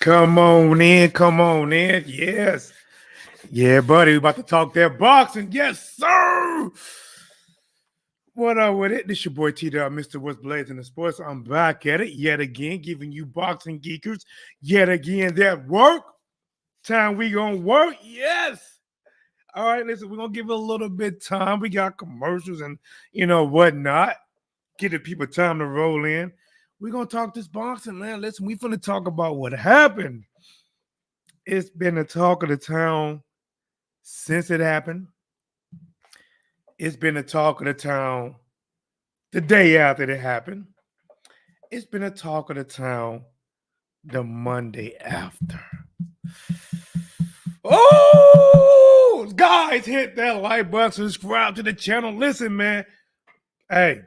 Come on in, come on in. Yes. Yeah, buddy. We about to talk that boxing. Yes, sir. What up with it? This your boy T Dub, Mr. Whatsblazing the Sports. I'm back at it yet again, giving you boxing geekers yet again that work. Time we gonna work. Yes. All right, listen, we're gonna give it a little bit time. We got commercials and whatnot. Give the people time to roll in. We're gonna talk this boxing, man. Listen, we finna talk about what happened. It's been the talk of the town since it happened. It's been the talk of the town the day after it happened. It's been the talk of the town the Monday after. Oh, guys, hit that like button, subscribe to the channel. Listen, man. Hey,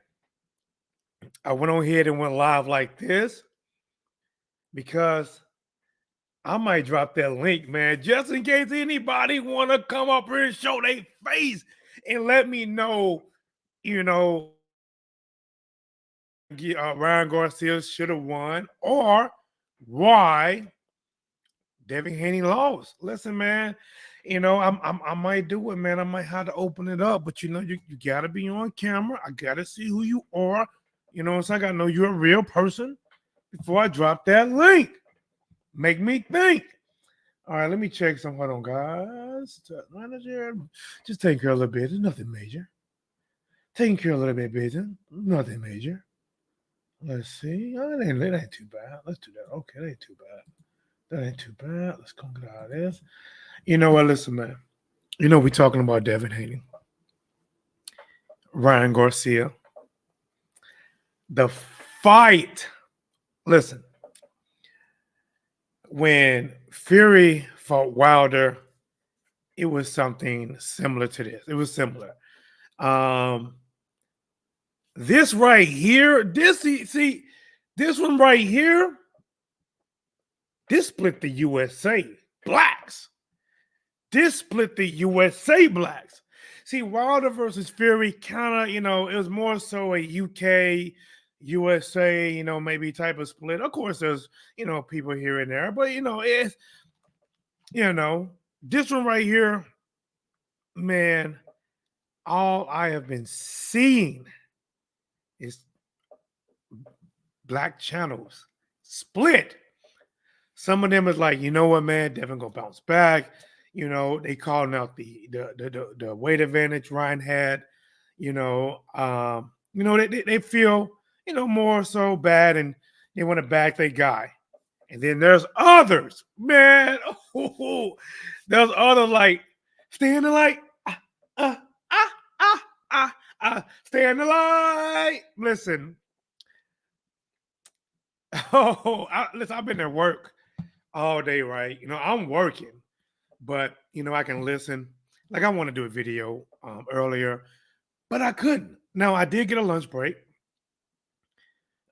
I went on ahead and went live like this because I might drop that link, man, just in case anybody want to come up here and show their face and let me know, Ryan Garcia should have won or why Devin Haney lost. Listen, man, I might do it, man. I might have to open it up, but you got to be on camera. I got to see who you are. So I got to know you're a real person before I drop that link. Make me think. All right, let me check some. Hold on, guys. Manager, just taking care of a little bit. It's nothing major. Taking care of a little bit, business. Nothing major. Let's see. Oh, it ain't too bad. Let's do that. Okay, that ain't too bad. That ain't too bad. Let's go get out of this. You know what? Listen, man. We're talking about Devin Haney, Ryan Garcia. The fight. Listen. When Fury fought Wilder, it was something similar to this. It was similar. This right here, this one right here, this split the USA blacks. This split the USA blacks. See, Wilder versus Fury kind of, it was more so a UK, USA, maybe type of split. Of course, there's, people here and there, but, it's, this one right here, man, all I have been seeing is black channels split. Some of them is like, you know what, man, Devin gonna bounce back. They calling out the weight advantage Ryan had. They feel, more so bad and they want to back their guy. And then there's others, man. Oh, there's others like stay in the light. Stay in the light. Listen. Listen, I've been at work all day, right? I'm working, but I can listen. Like I want to do a video earlier, but I couldn't. Now I did get a lunch break.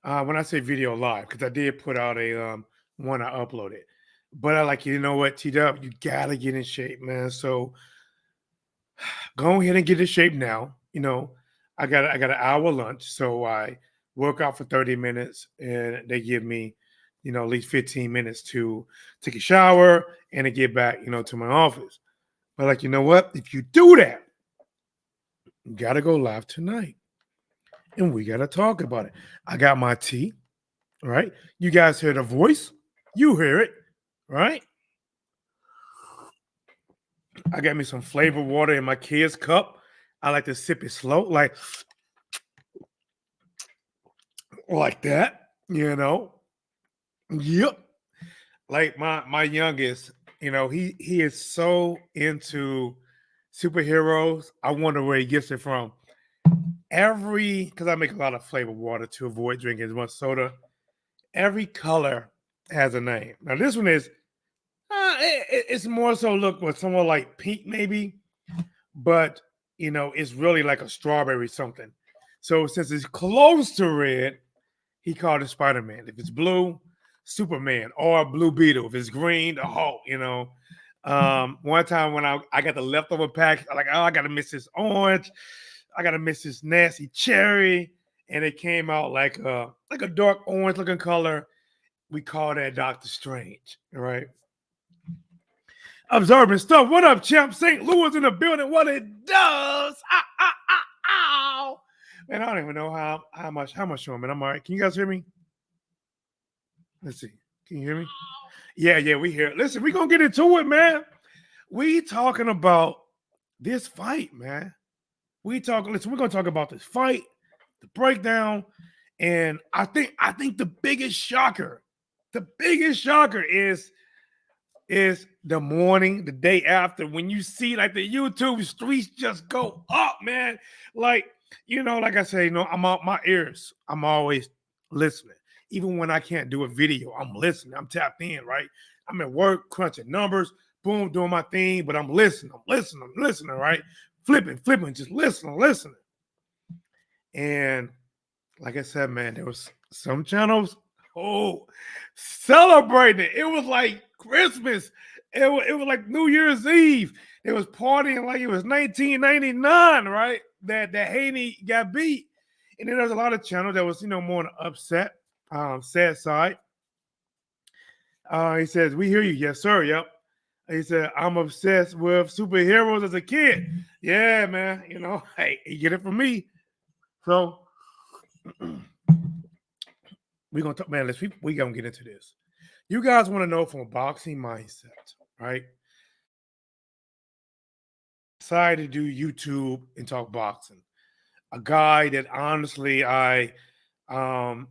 When I say video live, because I did put out a one I uploaded. But I like, you know what, T-Dub, you gotta get in shape, man. So go ahead and get in shape now. I got an hour lunch, so I work out for 30 minutes, and they give me, at least 15 minutes to take a shower and to get back, to my office. But like, you know what? If you do that, you gotta go live tonight. And we got to talk about it. I got my tea, right? You guys hear the voice. You hear it, right? I got me some flavored water in my kid's cup. I like to sip it slow, like that, Yep. Like my youngest, he is so into superheroes. I wonder where he gets it from. Because I make a lot of flavored water to avoid drinking as much soda. Every color has a name. Now this one is, it's more so look with somewhat like pink maybe, but it's really like a strawberry something. So since it's close to red, he called it Spider-Man. If it's blue, Superman, or Blue Beetle. If it's green, the Hulk. One time when I got the leftover pack, I'm like, oh, I gotta miss this orange. I gotta miss this nasty cherry, and it came out like a dark orange looking color. We call that Doctor Strange, right? Observing stuff. What up, champ? St. Louis in the building. What it does? Ow. Man, I don't even know how much showing, man. I'm all right. Can you guys hear me? Let's see. Can you hear me? Yeah, we hear it. Listen, we gonna get into it, man. We talking about this fight, man. Listen, we're gonna talk about this fight, the breakdown, and I think the biggest shocker is the morning, the day after, when you see like the YouTube streets just go up, man. Like, like I say, I'm out my ears. I'm always listening. Even when I can't do a video, I'm listening. I'm tapped in, right? I'm at work, crunching numbers, boom, doing my thing, but I'm listening, right? Flipping, just listening. And like I said, man, there was some channels, celebrating it. It was like Christmas. It was like New Year's Eve. It was partying like it was 1999, right? That Haney got beat. And then there's a lot of channels that was, more on the upset, sad side. He says, we hear you. Yes, sir. Yep. He said, I'm obsessed with superheroes as a kid. Yeah, man. Hey, you get it from me. So we're going to talk, man, we going to get into this. You guys want to know from a boxing mindset, right? Decided to do YouTube and talk boxing. A guy that honestly, I'm gonna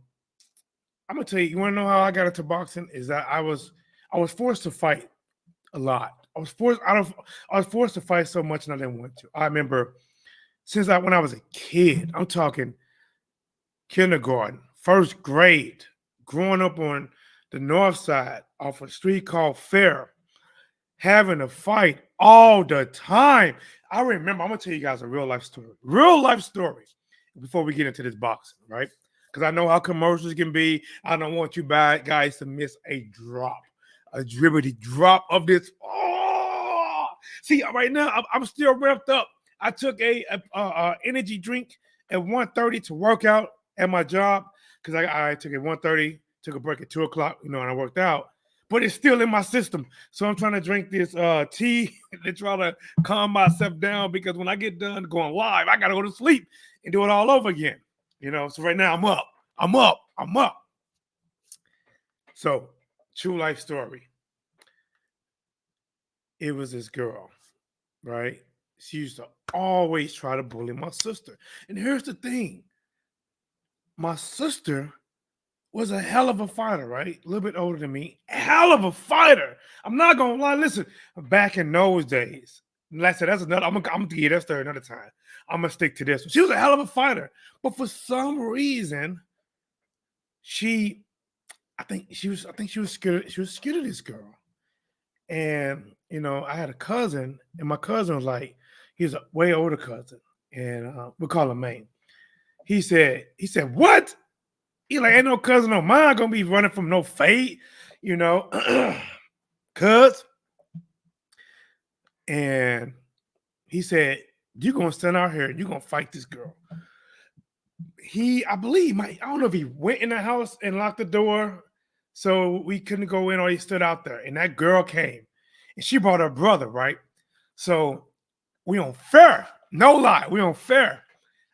tell you want to know how I got into boxing? Is that I was forced to fight a lot. I was forced to fight so much and I didn't want to. I remember when I was a kid, I'm talking kindergarten, first grade, growing up on the north side off a street called Fair, having a fight all the time. I remember, I'm gonna tell you guys a real life story before we get into this boxing, right? Because I know how commercials can be. I don't want you guys to miss a dribbity drop of this. Oh, see, right now I'm still revved up. I took a energy drink at 1:30 to work out at my job because I took it 1:30, took a break at 2:00, and I worked out. But it's still in my system. So I'm trying to drink this tea to try to calm myself down because when I get done going live, I got to go to sleep and do it all over again. So right now I'm up. So, true life story. It was this girl, right? She used to always try to bully my sister. And here's the thing. My sister was a hell of a fighter, right? A little bit older than me. Hell of a fighter. I'm not gonna lie. Listen, back in those days, like I said, that's another. I'm gonna give you that story another time. I'm gonna stick to this one. She was a hell of a fighter, but for some reason, I think she was scared. She was scared of this girl, and I had a cousin, and my cousin was like, he's a way older cousin, and we call him Maine. He said, what? He like, ain't no cousin of mine gonna be running from no fate, cuz. And he said, you gonna stand out here and you gonna fight this girl. I believe, I don't know if he went in the house and locked the door so we couldn't go in, or he stood out there. And that girl came and she brought her brother, right? So we on Fair. No lie, we on Fair.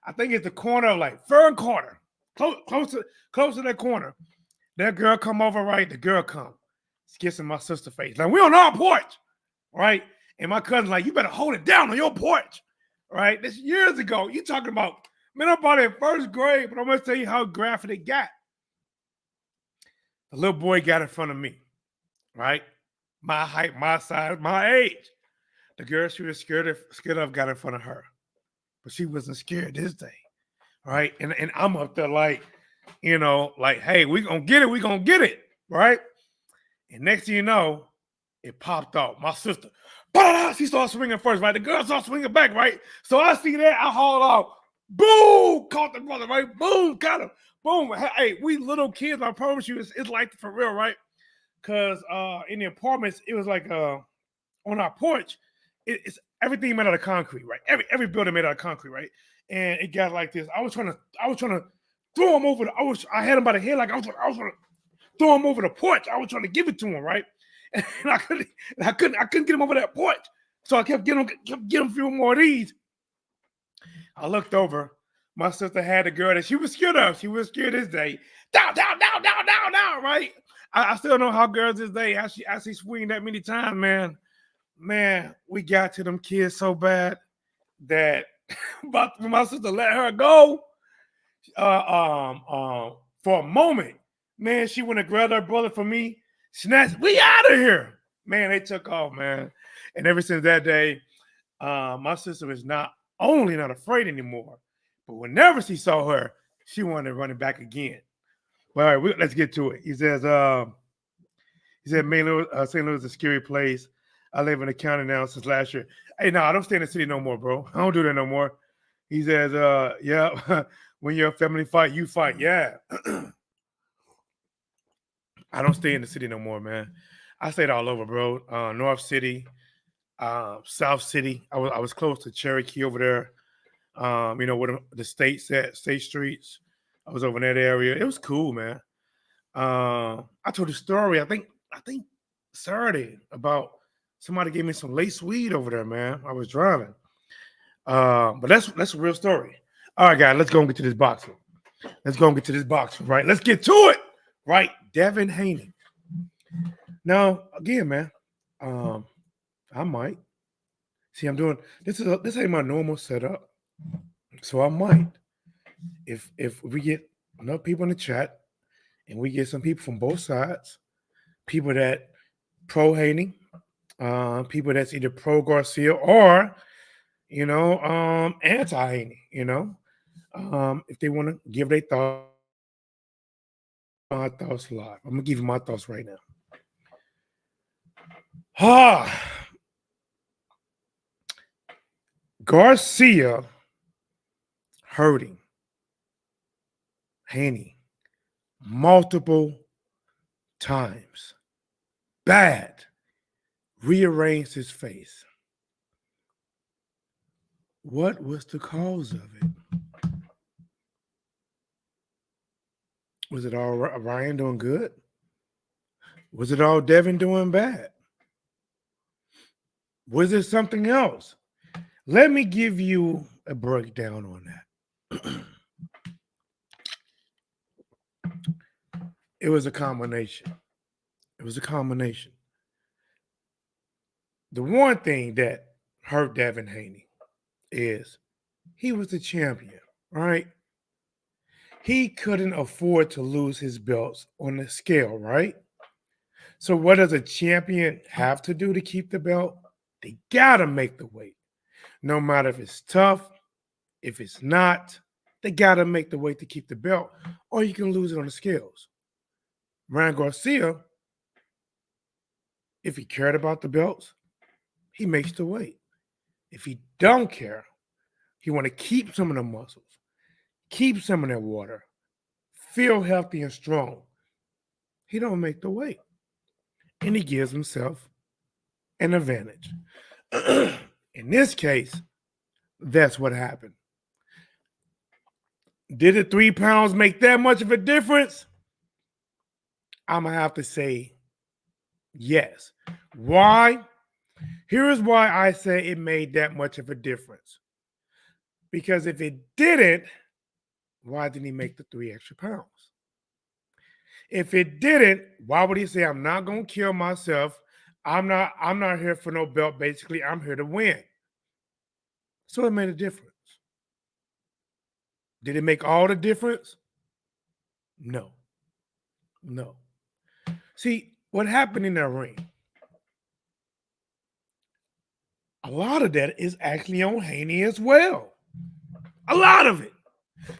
I think it's the corner of like Fair and Corner. Close to that corner. That girl come over, right? The girl come. It's kissing my sister's face. Like, we on our porch, right? And my cousin's like, you better hold it down on your porch, right? This years ago. You talking about, man, I'm about in first grade, but I'm going to tell you how graphic it got. The little boy got in front of me, right? My height, my size, my age. The girl she was scared of got in front of her. But she wasn't scared this day, right? And I'm up there like, like, hey, we gonna get it, right? And next thing you know, it popped off. My sister, she started swinging first, right? The girl started swinging back, right? So I see that, I haul off, boom, caught the brother, right? Boom, got him, boom. Hey, we little kids, I promise you, it's like for real, right? Because in the apartments, it was like on our porch, it's everything made out of concrete, right? Every building made out of concrete, right? And it got like this. I was trying to throw him over. I had him by the head, like I was gonna throw him over the porch. I was trying to give it to him, right? And I couldn't get him over that porch. So I kept getting him a few more of these. I looked over. My sister had a girl that she was scared of. She was scared this day. Down, right? I still know how girls this day, I see swing that many times, man. Man, we got to them kids so bad that my sister let her go for a moment. Man, she went and grabbed her brother for me. Snatched, we out of here. Man, they took off, man. And ever since that day, my sister is not only not afraid anymore, but whenever she saw her, she wanted to run it back again. Well, all right, let's get to it. He said, St. Louis is a scary place. I live in the county now since last year. Hey, no, I don't stay in the city no more, bro. I don't do that no more. He says, yeah, when your family fight, you fight. Yeah. I don't stay in the city no more, man. I stayed all over, bro. North City, South City. I was close to Cherokee over there. Where the state's at, State Streets. I was over in that area. It was cool, man. I told a story, I think Saturday, about somebody gave me some lace weed over there, man. I was driving. But that's a real story. All right, guys, let's go and get to this boxing. Right? Let's get to it. Right? Devin Haney. Now, again, man, I might. See, I'm doing this ain't my normal setup. So I might. If we get enough people in the chat and we get some people from both sides, people that pro Haney, people that's either pro Garcia or anti Haney, if they want to give their thoughts, my thoughts live. I'm gonna give you my thoughts right now. Garcia hurting Haney multiple times. Bad. Rearranged his face. What was the cause of it? Was it all Ryan doing good? Was it all Devin doing bad? Was it something else? Let me give you a breakdown on that. It was a combination. The one thing that hurt Devin Haney is he was the champion, right? He couldn't afford to lose his belts on the scale, right? So what does a champion have to do to keep the belt? They gotta make the weight. No matter if it's tough, if it's not, they gotta make the weight to keep the belt, or you can lose it on the scales. Ryan Garcia, if he cared about the belts, he makes the weight. If he don't care, he want to keep some of the muscles, keep some of that water, feel healthy and strong. He don't make the weight. And he gives himself an advantage. In this case, that's what happened. Did the 3 pounds make that much of a difference? I'm going to have to say yes. Why? Here is why I say it made that much of a difference. Because if it didn't, why didn't he make the 3 extra pounds? If it didn't, why would he say, I'm not going to kill myself? I'm not here for no belt. Basically, I'm here to win. So it made a difference. Did it make all the difference? No. See, what happened in that ring, a lot of that is actually on Haney as well. A lot of it.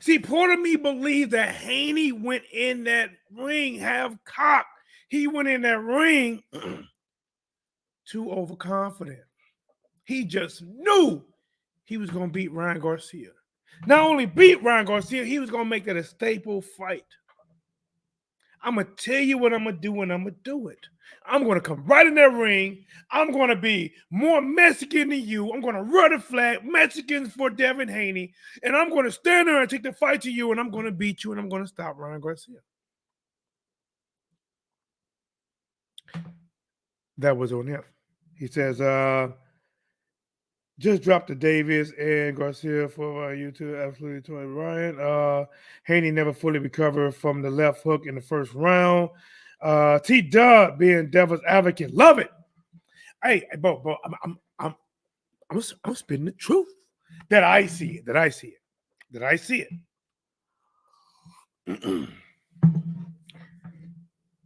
See, part of me believes that Haney went in that ring half cocked. He went in that ring too overconfident. He just knew he was going to beat Ryan Garcia. Not only beat Ryan Garcia, he was going to make that a staple fight. I'm going to tell you what I'm going to do, and I'm going to do it. I'm going to come right in that ring. I'm going to be more Mexican than you. I'm going to run a flag, Mexicans for Devin Haney, and I'm going to stand there and take the fight to you, and I'm going to beat you, and I'm going to stop Ryan Garcia. That was on him. He says, just dropped the Davis and Garcia for YouTube. Absolutely, Tony Ryan. Haney never fully recovered from the left hook in the first round. T Dub being devil's advocate. Love it. Hey, bro, I'm spitting the truth. That I see it.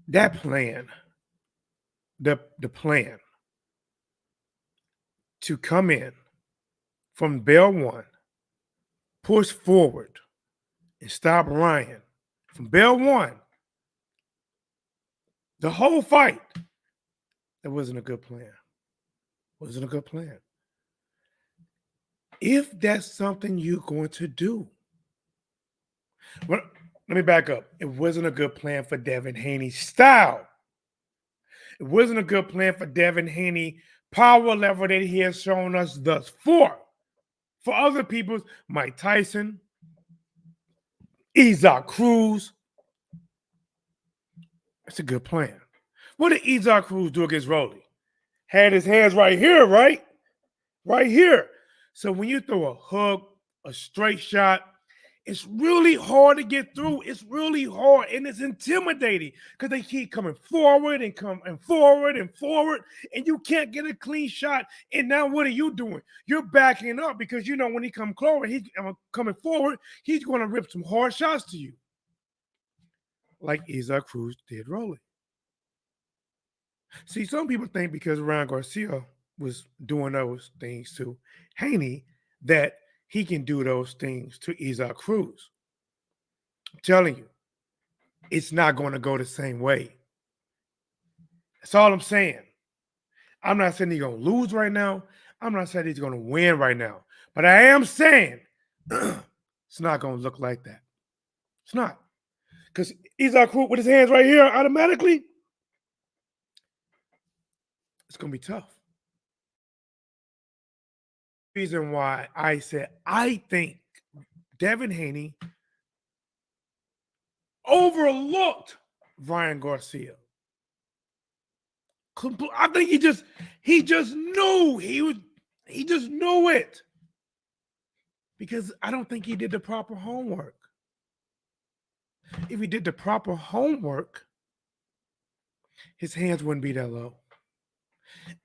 That plan, the plan to come in from bell one, push forward, and stop Ryan from bell one, the whole fight, that wasn't a good plan. Wasn't a good plan. If that's something you're going to do, well, let me back up. It wasn't a good plan for Devin Haney's style. It wasn't a good plan for Devin Haney power level that he has shown us thus far. For other people, Mike Tyson, Isaac Cruz. That's a good plan. What did Isaac Cruz do against Rolly? Had his hands right here, right? Right here. So when you throw a hook, a straight shot, it's really hard to get through. It's really hard, and it's intimidating because they keep coming forward and forward and forward, and you can't get a clean shot. And now what are you doing? You're backing up because you know when he comes closer, he's coming forward, he's going to rip some hard shots to you, like Isaac Cruz did Rolly. See, some people think because Ryan Garcia was doing those things to Haney that he can do those things to Isaac Cruz. I'm telling you, it's not going to go the same way. That's all I'm saying. I'm not saying he's going to lose right now. I'm not saying he's going to win right now. But I am saying it's not going to look like that. It's not. Because Isaac Cruz with his hands right here, automatically, it's going to be tough. Reason why I said I think Devin Haney overlooked Ryan Garcia. I think he just knew he just knew it because I don't think he did the proper homework. If he did the proper homework, his hands wouldn't be that low.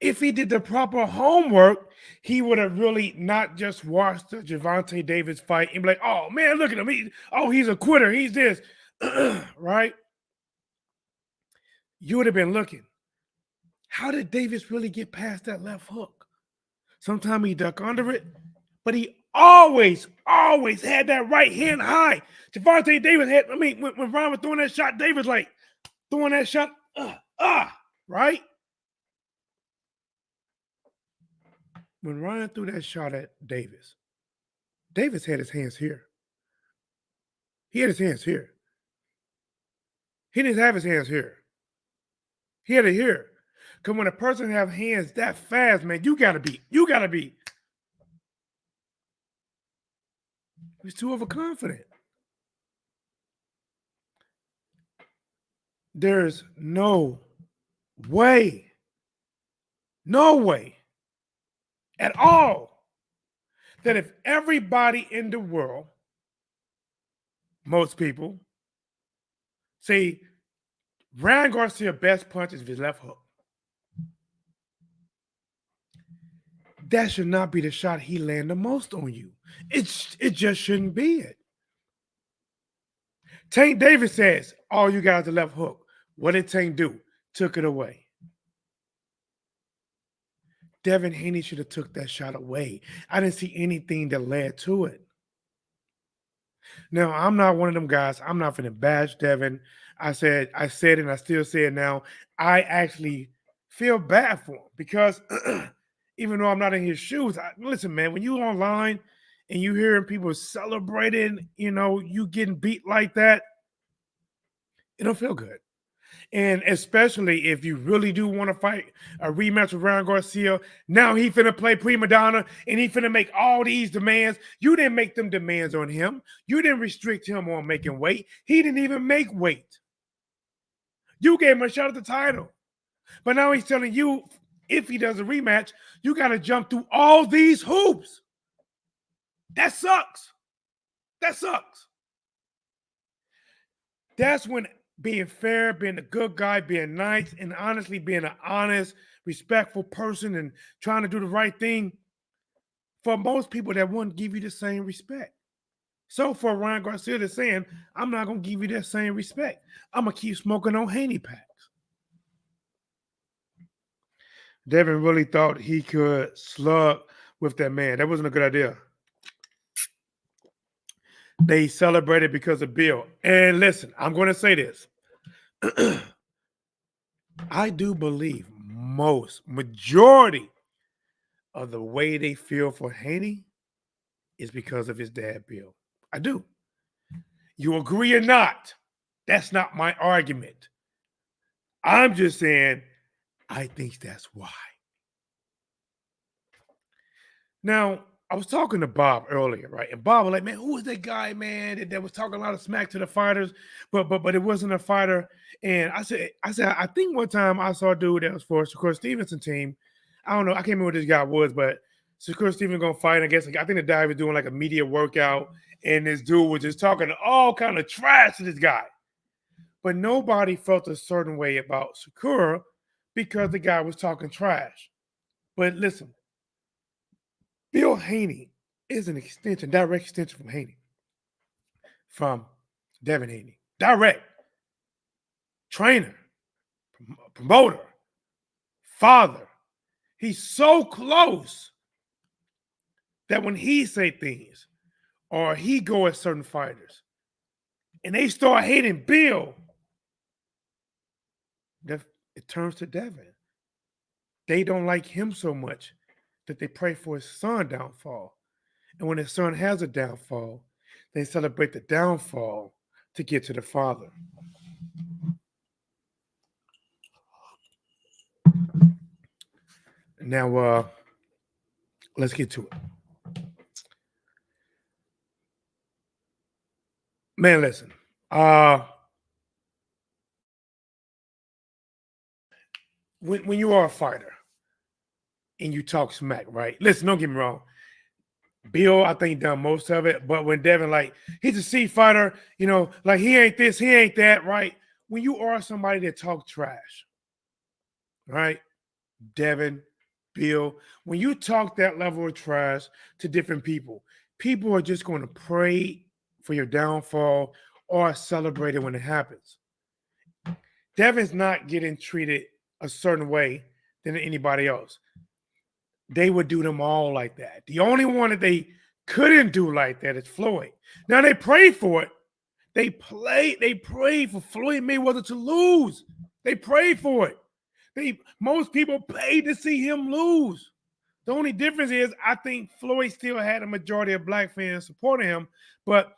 If he did the proper homework, he would have really not just watched the Gervonta Davis fight and be like, oh, man, look at him. He's a quitter. He's this. Right? You would have been looking. How did Davis really get past that left hook? Sometimes he ducked under it, but he always had that right hand high. Gervonta Davis had, when Ryan was throwing that shot, Davis like throwing that shot, right? When Ryan threw that shot at Davis, Davis had his hands here. He had his hands here. He didn't have his hands here. He had it here. Because when a person have hands that fast, man, you gotta be. He's too overconfident. There's no way at all that if everybody in the world, most people, say Ryan Garcia's best punch is his left hook. That should not be the shot he land the most on you. It just shouldn't be it. Tank Davis says, all you got is the left hook. What did Tank do? Took it away. Devin Haney should have took that shot away. I didn't see anything that led to it. Now, I'm not one of them guys. I'm not going to bash Devin. I said it, and I still say it now. I actually feel bad for him because even though I'm not in his shoes, listen, man, when you online and you hearing people celebrating, you getting beat like that, it don't feel good. And especially if you really do want to fight a rematch with Ryan Garcia, now he finna play prima donna and he finna make all these demands. You didn't make them demands on him. You didn't restrict him on making weight. He didn't even make weight. You gave him a shot at the title. But now he's telling you, if he does a rematch, you got to jump through all these hoops. That sucks. That sucks. That's when being fair, being a good guy, being nice, and honestly being an honest, respectful person and trying to do the right thing, for most people that wouldn't give you the same respect. So for Ryan Garcia to saying, I'm not going to give you that same respect. I'm going to keep smoking on Haney packs. Devin really thought he could slug with that man. That wasn't a good idea. They celebrated because of Bill. And listen, I'm going to say this. I do believe majority of the way they feel for Haney is because of his dad, Bill. I do. You agree or not? That's not my argument. I'm just saying, I think that's why. Now, I was talking to Bob earlier, right? And Bob was like, man, who was that guy, man, that was talking a lot of smack to the fighters, but it wasn't a fighter. And I said, I think one time I saw a dude that was for Shakur Stevenson team. I don't know, I can't remember what this guy was, but Shakur Stevenson gonna fight. I guess I think the guy was doing like a media workout, and this dude was just talking all kind of trash to this guy. But nobody felt a certain way about Shakur because the guy was talking trash. But listen, Bill Haney is an extension, direct extension from Haney, from Devin Haney. Direct. Trainer, promoter, father. He's so close that when he say things or he go at certain fighters and they start hating Bill, it turns to Devin. They don't like him so much that they pray for his son's downfall. And when his son has a downfall, they celebrate the downfall to get to the father. Now, let's get to it. Man, listen. When you are a fighter and you talk smack, right? Listen, don't get me wrong. Bill, I think, done most of it. But when Devin, like, he's a C fighter, like he ain't this, he ain't that, right? When you are somebody that talk trash, right? Devin, Bill, when you talk that level of trash to different people, people are just going to pray for your downfall or celebrate it when it happens. Devin's not getting treated a certain way than anybody else. They would do them all like that. The only one that they couldn't do like that is Floyd. Now they pray for it. They pray for Floyd Mayweather to lose. They pray for it. Most people paid to see him lose. The only difference is I think Floyd still had a majority of black fans supporting him, but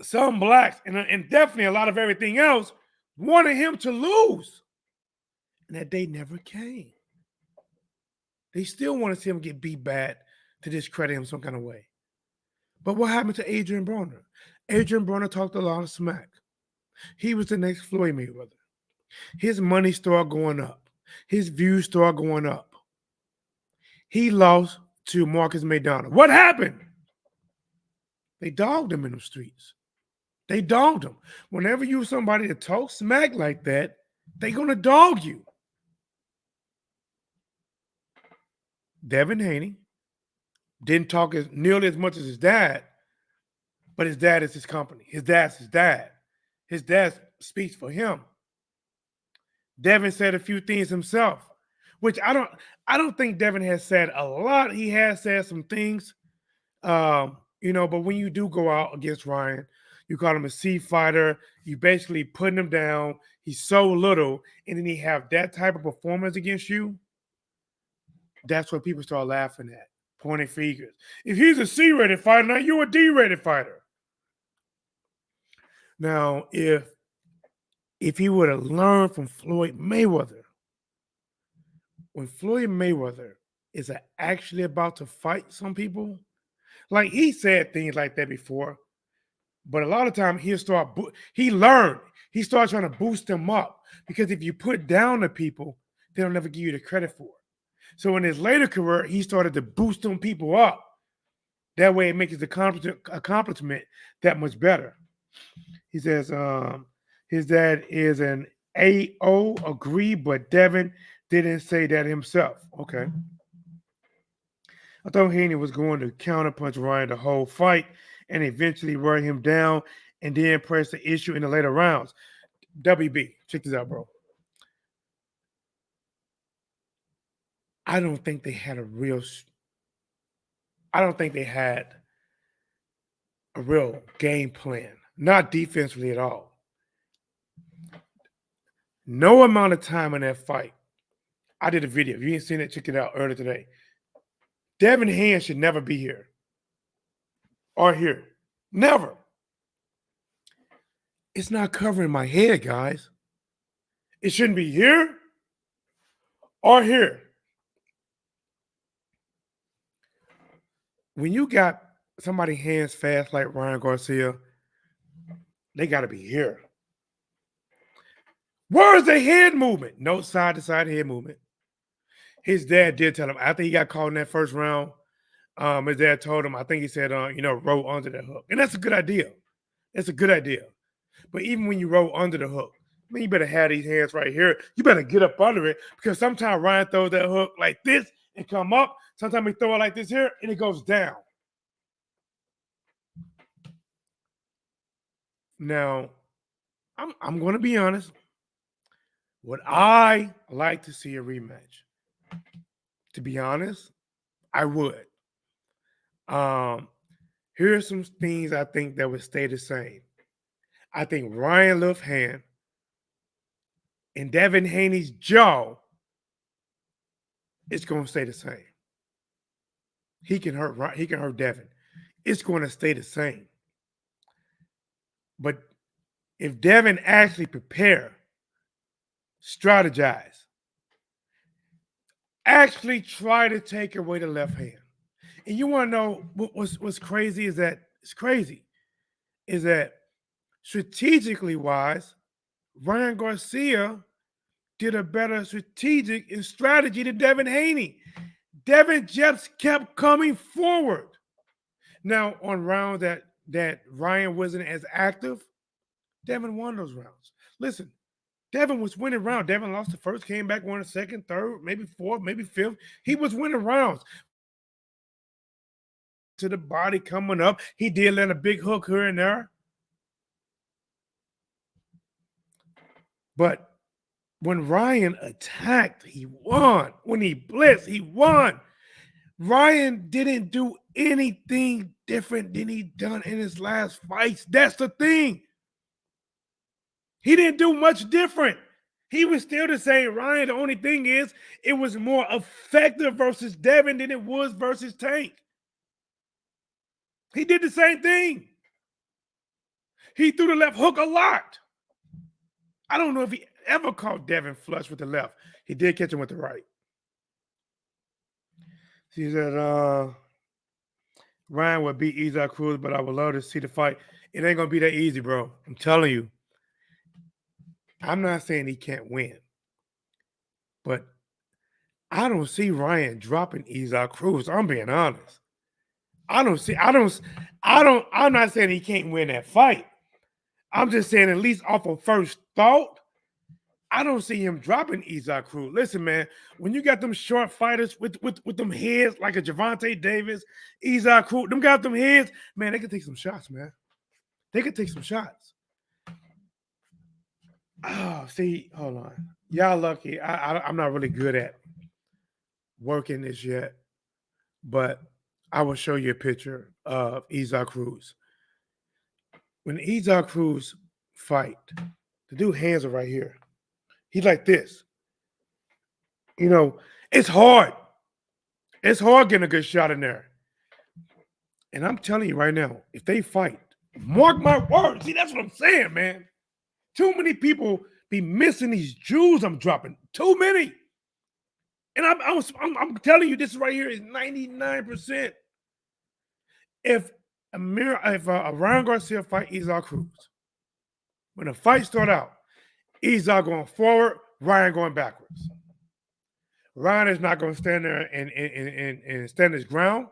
some blacks and definitely a lot of everything else wanted him to lose. And that day never came. They still want to see him get beat bad to discredit him some kind of way. But what happened to Adrian Broner? Adrian Broner talked a lot of smack. He was the next Floyd Mayweather. His money started going up. His views started going up. He lost to Marcus Maidana. What happened? They dogged him in the streets. They dogged him. Whenever you're somebody that talks smack like that, they're going to dog you. Devin Haney didn't talk nearly as much as his dad, but his dad is his company. His dad's his dad. His dad speaks for him. Devin said a few things himself, which I don't think Devin has said a lot. He has said some things, but when you do go out against Ryan, you call him a C fighter. You basically putting him down. He's so little, and then he have that type of performance against you. That's what people start laughing at, pointing fingers. If he's a C-rated fighter, now you're a D-rated fighter. Now, if he would have learned from Floyd Mayweather, when Floyd Mayweather is actually about to fight some people, like he said things like that before, but a lot of times he started trying to boost them up. Because if you put down the people, they'll never give you the credit for it. So in his later career, he started to boost them people up. That way it makes his accomplishment that much better. He says his dad is an AO, agree, but Devin didn't say that himself. Okay. I thought Haney was going to counterpunch Ryan the whole fight and eventually wear him down and then press the issue in the later rounds. WB, check this out, bro. I don't think they had a real game plan, not defensively at all. No amount of time in that fight. I did a video. If you ain't seen it, check it out earlier today. Devin Haney should never be here or here. Never. It's not covering my head, guys. It shouldn't be here or here. When you got somebody hands fast like Ryan Garcia, they got to be here. Where's the head movement? No side-to-side head movement. His dad did tell him, after he got caught in that first round, his dad told him, I think he said, roll under that hook. And that's a good idea. That's a good idea. But even when you roll under the hook, man, you better have these hands right here. You better get up under it, because sometimes Ryan throws that hook like this and come up. Sometimes he throw it like this here and it goes down. Now, I'm going to be honest. Would I like to see a rematch? To be honest, I would. Here are some things I think that would stay the same. I think Ryan left hand and Devin Haney's jaw is going to stay the same. He can hurt Devin. It's going to stay the same. But if Devin actually prepare, strategize, actually try to take away the left hand. And you want to know what's crazy is that strategically wise, Ryan Garcia did a better strategic and strategy than Devin Haney. Devin just kept coming forward. Now, on rounds that Ryan wasn't as active, Devin won those rounds. Listen, Devin was winning rounds. Devin lost the first, came back, won the second, third, maybe fourth, maybe fifth. He was winning rounds. To the body coming up, he did land a big hook here and there. But when Ryan attacked, he won. When he blitzed, he won. Ryan didn't do anything different than he done in his last fights. That's the thing. He didn't do much different. He was still the same Ryan. The only thing is, it was more effective versus Devin than it was versus Tank. He did the same thing. He threw the left hook a lot. I don't know if he ever caught Devin flush with the left. He did catch him with the right. He said, Ryan would beat Isaac Cruz, but I would love to see the fight. It ain't going to be that easy, bro. I'm telling you. I'm not saying he can't win. But I don't see Ryan dropping Isaac Cruz. I'm being honest. I'm not saying he can't win that fight. I'm just saying, at least off of first thought, I don't see him dropping Isaac Cruz. Listen, man, when you got them short fighters with them heads like a Gervonta Davis, Isaac Cruz, them got them heads, man, they can take some shots, man. They can take some shots. Oh, see, hold on. Y'all lucky. I'm not really good at working this yet, but I will show you a picture of Isaac Cruz. When Isaac Cruz fight, the dude's hands are right here. He's like this. You know, it's hard. It's hard getting a good shot in there. And I'm telling you right now, if they fight, mark my words. See, that's what I'm saying, man. Too many people be missing these jewels I'm dropping. Too many. And I'm telling you, this right here is 99%. If Ryan Garcia fight Isaac Cruz, when the fight start out, Izak going forward, Ryan going backwards. Ryan is not going to stand there and stand his ground.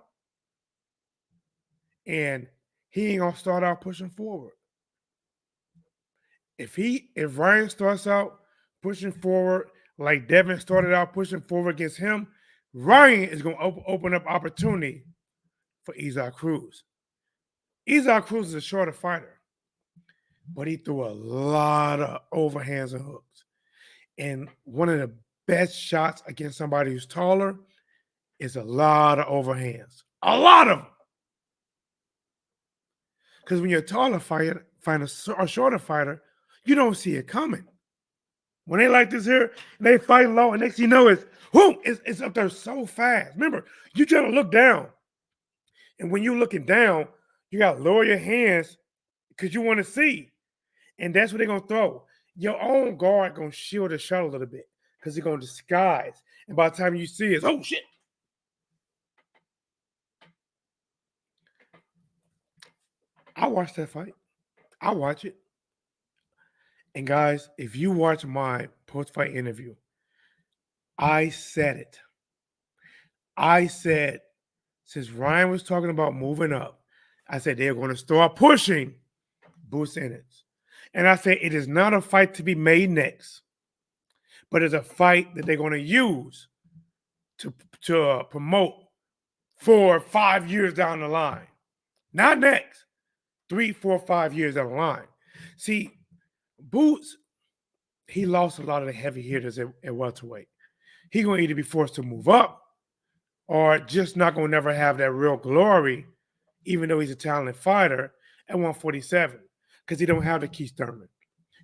And he ain't going to start out pushing forward. If Ryan starts out pushing forward like Devin started out pushing forward against him, Ryan is going to open up opportunity for Izak Cruz. Izak Cruz is a shorter fighter, but he threw a lot of overhands and hooks. And one of the best shots against somebody who's taller is a lot of overhands. A lot of them. Because when you're a taller fighter, find a shorter fighter, you don't see it coming. When they like this here, they fight low, and next thing you know, it's up there so fast. Remember, you trying to look down. And when you're looking down, you got to lower your hands because you want to see. And that's what they're going to throw. Your own guard going to shield the shot a little bit because they're going to disguise. And by the time you see it, oh, shit. I watched that fight. I watch it. And guys, if you watch my post-fight interview, I said it. I said, since Ryan was talking about moving up, I said they're going to start pushing Bruce Ennis. And I said it is not a fight to be made next, but it's a fight that they're going to use to promote 4 or 5 years down the line. Not next. 3, 4, 5 years down the line. See, Boots, he lost a lot of the heavy hitters at welterweight. He's going to either be forced to move up or just not going to never have that real glory, even though he's a talented fighter, at 147. Because he don't have the Keith Thurman.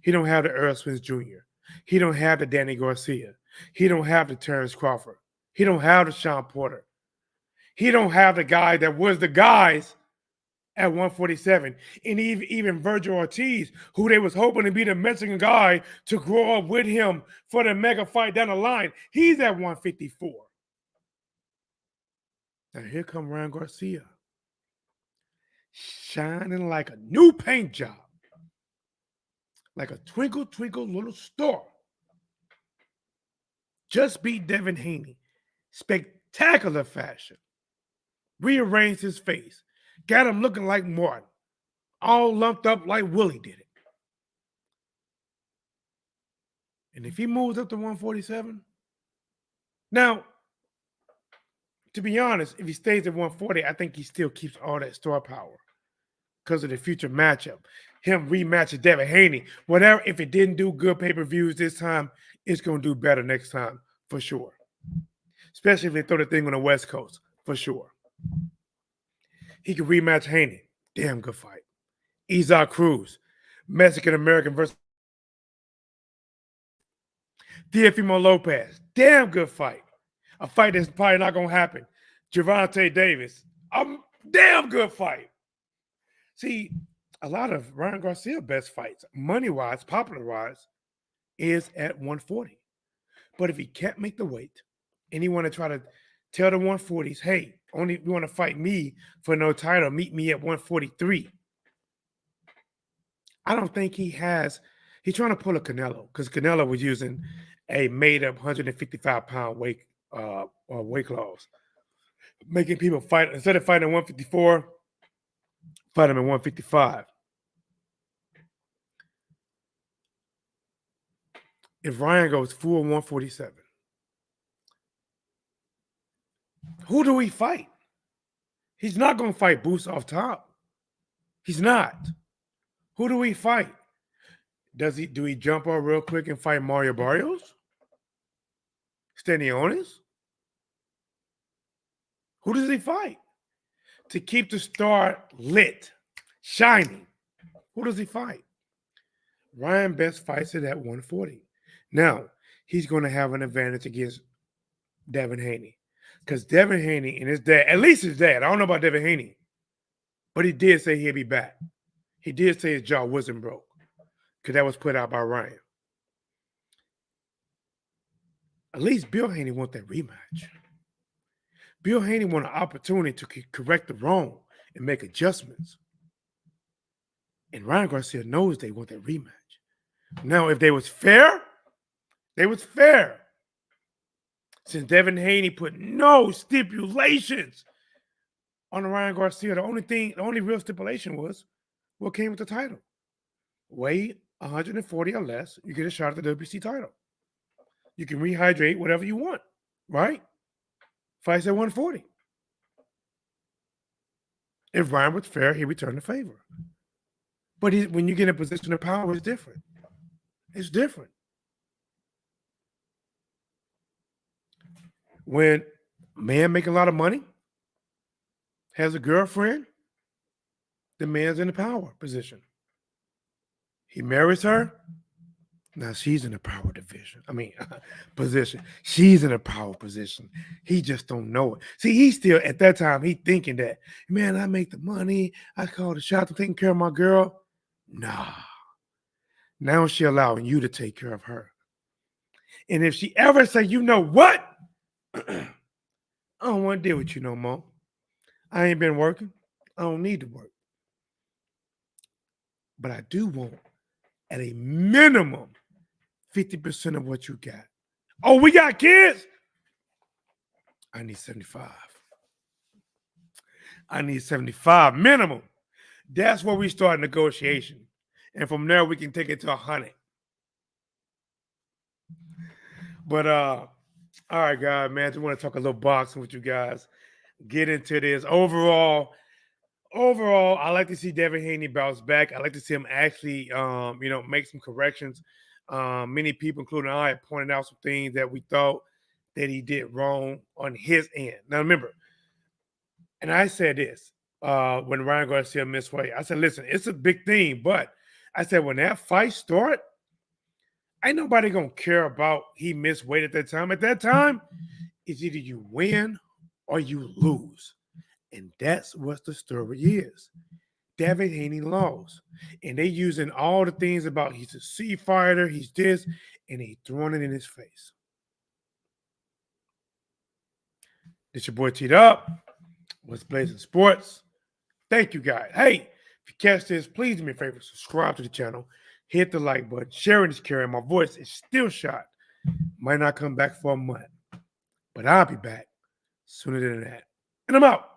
He don't have the Earl Spence Jr. He don't have the Danny Garcia. He don't have the Terrence Crawford. He don't have the Sean Porter. He don't have the guy that was the guys at 147. And even Virgil Ortiz, who they was hoping to be the Mexican guy to grow up with him for the mega fight down the line, he's at 154. Now here come Ryan Garcia, shining like a new paint job, like a twinkle, twinkle little star. Just beat Devin Haney, spectacular fashion. Rearranged his face, got him looking like Martin, all lumped up like Willie did it. And if he moves up to 147, now, to be honest, if he stays at 140, I think he still keeps all that star power because of the future matchup. Him rematching Devin Haney, whatever. If it didn't do good pay-per-views this time, it's going to do better next time for sure. Especially if they throw the thing on the West Coast, for sure. He could rematch Haney. Damn good fight. Izak Cruz, Mexican-American versus Teofimo Lopez. Damn good fight. A fight that's probably not going to happen. Gervonta Davis. A damn good fight. See, a lot of Ryan Garcia's best fights, money-wise, popular-wise, is at 140. But if he can't make the weight and he want to try to tell the 140s, hey, only if you want to fight me for no title, meet me at 143. I don't think he's trying to pull a Canelo because Canelo was using a made-up 155-pound weight class, making people fight instead of fighting at 154, fight him at 155. If Ryan goes full 147, who do we fight? He's not going to fight Boots off top. He's not. Who do we fight? Do he jump out real quick and fight Mario Barrios? Stanionis? Who does he fight? To keep the star lit, shining. Who does he fight? Ryan best fights it at 140. Now, he's going to have an advantage against Devin Haney. Because Devin Haney and his dad, at least his dad, I don't know about Devin Haney, but he did say he'll be back. He did say his jaw wasn't broke because that was put out by Ryan. At least Bill Haney want that rematch. Bill Haney want an opportunity to correct the wrong and make adjustments. And Ryan Garcia knows they want that rematch. Now, if they was fair, they was fair. Since Devin Haney put no stipulations on the Ryan Garcia, the only real stipulation was what came with the title. Weigh 140 or less, you get a shot at the WBC title. You can rehydrate whatever you want, right? Fights at 140. If Ryan was fair, he returned the favor. But when you get in a position of power, it's different. It's different. When a man make a lot of money, has a girlfriend, the man's in a power position. He marries her. Now she's in a power position. She's in a power position. He just don't know it. See, he still at that time he thinking that, man, I make the money. I call the shots. I'm taking care of my girl. Nah. Now she allowing you to take care of her. And if she ever say, you know what? I don't want to deal with you no more. I ain't been working. I don't need to work. But I do want, at a minimum, 50% of what you got. Oh, we got kids? I need 75. I need 75 minimum. That's where we start negotiation. And from there, we can take it to 100. But, all right, guys, man, I just want to talk a little boxing with you guys. Get into this. Overall, I like to see Devin Haney bounce back. I like to see him actually, make some corrections. Many people, including I, pointed out some things that we thought that he did wrong on his end. Now, remember, and I said this when Ryan Garcia missed weight. I said, listen, it's a big thing, but I said when that fight started, ain't nobody gonna care about he missed weight at that time. At that time, it's either you win or you lose. And that's what the story is. Devin Haney lost. And they using all the things about he's a C fighter, he's this, and they throwing it in his face. This your boy Teed Up. Whatsblazing Sports. Thank you, guys. Hey, if you catch this, please do me a favor. Subscribe to the channel. Hit the like button. Sharing is caring. My voice is still shot. Might not come back for a month. But I'll be back sooner than that. And I'm out.